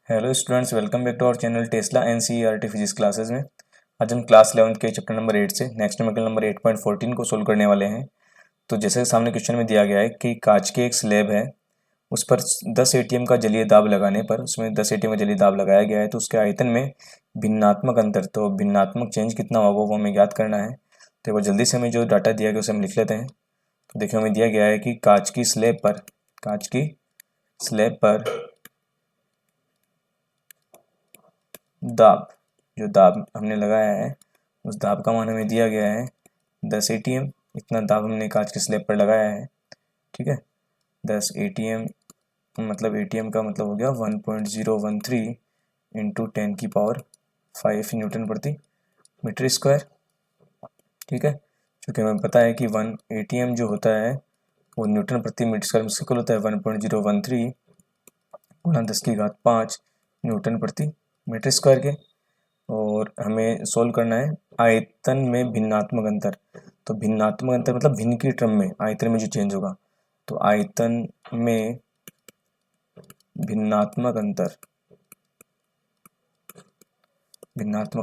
Hello students, welcome back to our channel Tesla NCERT physics classes में। आज हम class 11 के चैप्टर नंबर 8 से नेक्स्ट न्यूमेरिकल नंबर 8.14 को सोल्व करने वाले हैं। तो जैसे सामने क्वेश्चन में दिया गया है कि कांच की एक स्लैब है, उस पर 10 एटीएम का जलीय दाब लगाने पर उसमें 10 एटीएम का जलीय दाब लगाया गया है, तो उसके आयतन में भिन्नात्मक अंतर, तो भिन्नात्मक चेंज कितना होगा वो हमें ज्ञात करना है। तो वो जल्दी से हमें जो डाटा दिया गया उसे हम लिख लेते हैं। तो देखिए, हमें दिया गया है कि कांच की स्लैब पर दाब, जो दाब हमने लगाया है उस दाब का मान हमें दिया गया है 10 एटीएम। इतना दाब हमने कांच की स्लैब पर लगाया है, ठीक है। 10 एटीएम मतलब एटीएम का मतलब हो गया 1.013 इंटू 10 की पावर 5 न्यूटन प्रति मीटर स्क्वायर, ठीक है। क्योंकि हमें पता है कि 1 एटीएम जो होता है वो न्यूटन प्रति मीटर स्क्वायर में इक्वल होता है 1.013 गुणा 10 की घात 5 न्यूटन प्रति मीटर स्क्वायर के। और हमें सोल्व करना है आयतन में भिन्नात्मक अंतर। तो भिन्नात्मक अंतर मतलब भिन्न की टर्म में आयतन में जो चेंज होगा, तो आयतन में भिन्नात्मक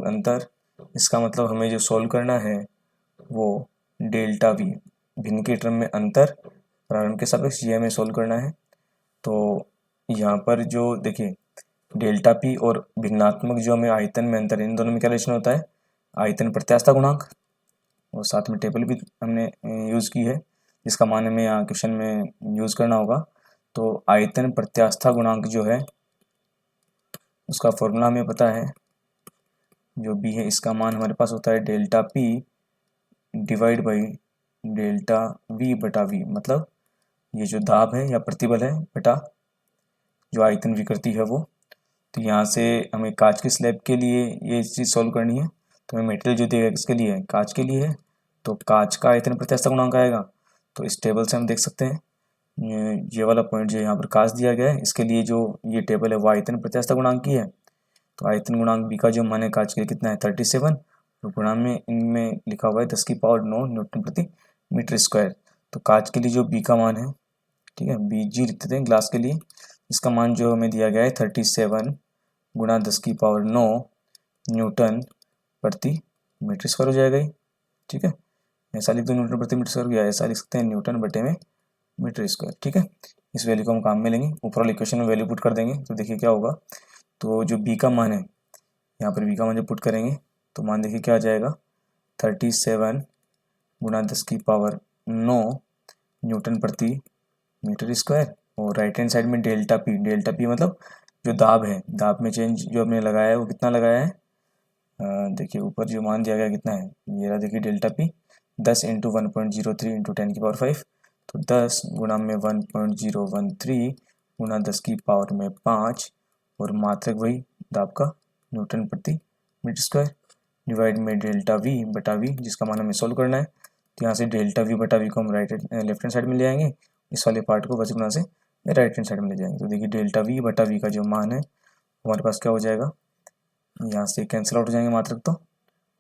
अंतर इसका मतलब हमें जो सोल्व करना है वो डेल्टा वी, भिन्न की टर्म में अंतर प्रारंभ के सापेक्ष, ये हमें सोल्व करना है। तो यहाँ पर जो देखिए डेल्टा पी और भिन्नात्मक जो हमें आयतन में अंतर, इन दोनों में क्या रिलेशन होता है, आयतन प्रत्यास्थता गुणांक। और साथ में टेबल भी हमने यूज़ की है जिसका मान हमें यहाँ क्वेश्चन में यूज़ करना होगा। तो आयतन प्रत्यास्थता गुणांक जो है उसका फॉर्मूला हमें पता है, जो बी है इसका मान हमारे पास होता है delta P divide by delta we बटा वी, मतलब ये जो दाब है या प्रतिबल है बटा जो आयतन विकृति है वो। तो यहाँ से हमें कांच की स्लैब के लिए ये चीज़ सॉल्व करनी है। तो हमें मटेरियल जो दिया किसके लिए है, कांच के लिए है। तो कांच का आयतन प्रत्यास्थता गुणांक आएगा। तो इस टेबल से हम देख सकते हैं ये वाला पॉइंट जो यहाँ पर कांच दिया गया है, इसके लिए जो ये टेबल है वो आयतन प्रत्यास्थता गुणांक की है। तो आयतन गुणांक बी का जो मान है कांच के लिए कितना है 37, और गुणांक में इनमें लिखा हुआ है 10 की पावर 9 न्यूटन प्रति मीटर स्क्वायर। तो कांच के लिए जो बी का मान है, ठीक है, बी जी लिख देते हैं ग्लास के लिए। इसका मान जो हमें दिया गया है 37 गुणा 10 की पावर 9 न्यूटन प्रति मीटर स्क्वायर हो जाएगा, ठीक है। ऐसा लिख दो न्यूटन प्रति मीटर स्क्वायर, या ऐसा लिख सकते हैं न्यूटन बटे में मीटर स्क्वायर, ठीक है। इस वैल्यू को हम काम में लेंगे, ऊपर वाले इक्वेशन में वैल्यू पुट कर देंगे। तो देखिए क्या होगा, तो जो बी का मान है, यहाँ पर बी का मान जब पुट करेंगे तो मान देखिए क्या आ जाएगा 37 गुणा 10 की पावर 9 न्यूटन प्रति मीटर स्क्वायर। और राइट हैंड साइड में डेल्टा पी मतलब जो दाब है, दाब में चेंज जो हमने लगाया है वो कितना लगाया है, देखिए ऊपर जो मान दिया गया कितना है, ये रहा देखिए डेल्टा पी 10 इंटू 1.03 इंटू 10 की पावर 5। तो 10 गुणा में 1.013 गुणा 10 की पावर में 5, और मात्रक वही दाब का न्यूटन प्रति मीटर स्क्वायर डिवाइड में डेल्टा वी बटा वी, जिसका मान हमें सोल्व करना है। तो यहाँ से डेल्टा वी बटा वी को हम लेफ्ट हैंड साइड में ले आएंगे, इस वाले पार्ट को वजह गुना से राइट हैंड साइड में ले जाएंगे। तो देखिए डेल्टा वी बटा वी का जो मान है हमारे पास क्या हो जाएगा, यहाँ से कैंसिल आउट हो जाएंगे मात्रक।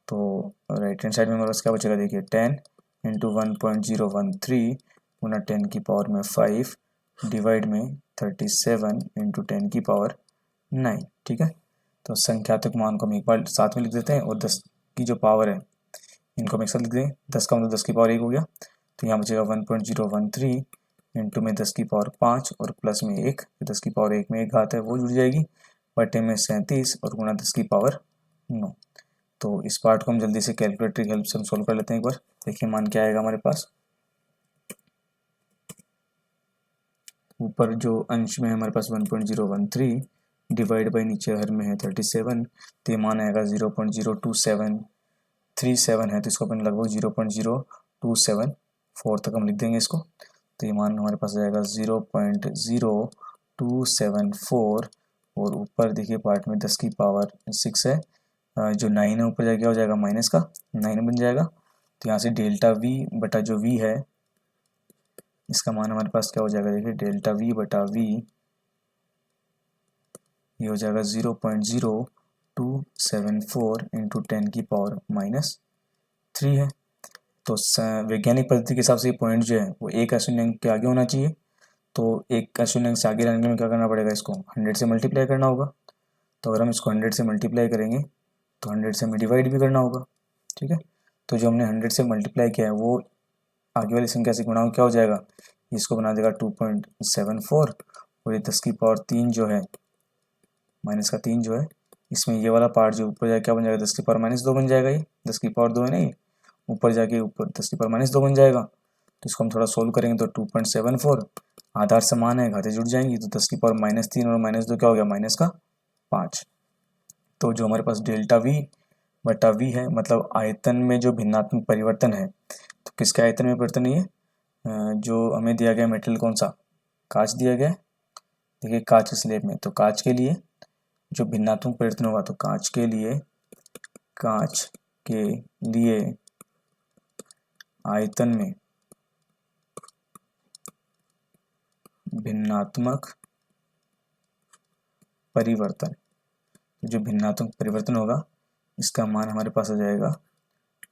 तो राइट हैंड साइड में हमारे पास क्या बचेगा, देखिए 10 इंटू 1.013 गुना 10 की पावर में 5 डिवाइड में 37 इंटू 10 की पावर 9, ठीक है। तो संख्यात्मक मान को हम एक बार साथ में लिख देते हैं, और 10 की जो पावर है इनको हम एक साथ लिख दें। 10 का मतलब 10 की पावर 1 हो गया, तो यहाँ बचेगा 1.013 इंटू में 10 की पावर 5 और प्लस में 1, 10 की पावर 1 में एक घात है वो जुड़ जाएगी, बटे में 37 और गुणा 10 की पावर 9। तो इस पार्ट को हम जल्दी से कैलकुलेटर की हेल्प से हम सोल्व कर लेते हैं एक बार। देखिए मान क्या आएगा हमारे पास, ऊपर जो अंश में है हमारे पास 1.013 डिवाइड बाई नीचे हर में है 37, तो ये मान आएगा 0.02737 है, तो इसको अपन लगभग 0.0274 तक हम लिख देंगे इसको। तो ये मान हमारे पास आएगा 0.0274, और ऊपर देखिए पार्ट में 10 की पावर 6 है, जो 9 है ऊपर जाके क्या हो जाएगा माइनस का 9 बन जाएगा। तो यहाँ से डेल्टा वी बटा जो वी है इसका मान हमारे पास क्या हो जाएगा, देखिए डेल्टा वी बटा वी ये हो जाएगा 0.0274 इंटू 10 की पावर माइनस 3 है। तो वैज्ञानिक पद्धति के हिसाब से ये पॉइंट जो है वो एक अशून्य अंक के आगे होना चाहिए। तो एक अशून्य अंक से आगे रहने में क्या करना पड़ेगा, इसको 100 से मल्टीप्लाई करना होगा। तो अगर हम इसको 100 से मल्टीप्लाई करेंगे तो 100 से हमें डिवाइड भी करना होगा, ठीक है। तो जो हमने 100 से मल्टीप्लाई किया है वो आगे वाली संख्या से गुणा क्या हो जाएगा, इसको बना देगा 2.74, और ये 10 की पावर 3 जो है, माइनस का 3 जो है, इसमें ये वाला पार्ट जो ऊपर जाके क्या बन जाएगा, 10 की पावर -2 बन जाएगा। ये 10 की पावर 2 है ना, ये ऊपर जाके ऊपर 10 की पावर -2 बन जाएगा। तो इसको हम थोड़ा सोल्व करेंगे तो 2.74, आधार समान है, घातें जुड़ जाएंगी, तो 10 की पावर -3 और -2 क्या हो गया, -5। तो जो हमारे पास डेल्टा वी बटा वी है, मतलब आयतन में जो भिन्नात्मक परिवर्तन है, तो किसके आयतन में परिवर्तन है, जो हमें दिया गया मेटेरियल कौन सा, कांच दिया गया है। देखिए कांच के स्लेब में, तो कांच के लिए जो भिन्नात्मक परिवर्तन होगा, तो कांच के लिए आयतन में भिन्नात्मक परिवर्तन, जो भिन्नात्मक परिवर्तन होगा इसका मान हमारे पास आ जाएगा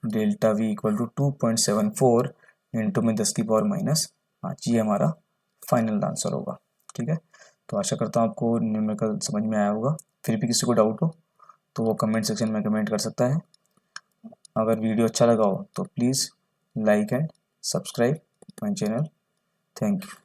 delta V equal to 2.74 into में 10 की पावर -5। ये हमारा फाइनल आंसर होगा, ठीक है। तो आशा करता हूँ आपको न्यूमेरिकल समझ में आया होगा। फिर भी किसी को डाउट हो तो वो कमेंट सेक्शन में कमेंट कर सकता है। अगर वीडियो अच्छा लगा हो तो please like and subscribe my channel. Thank you.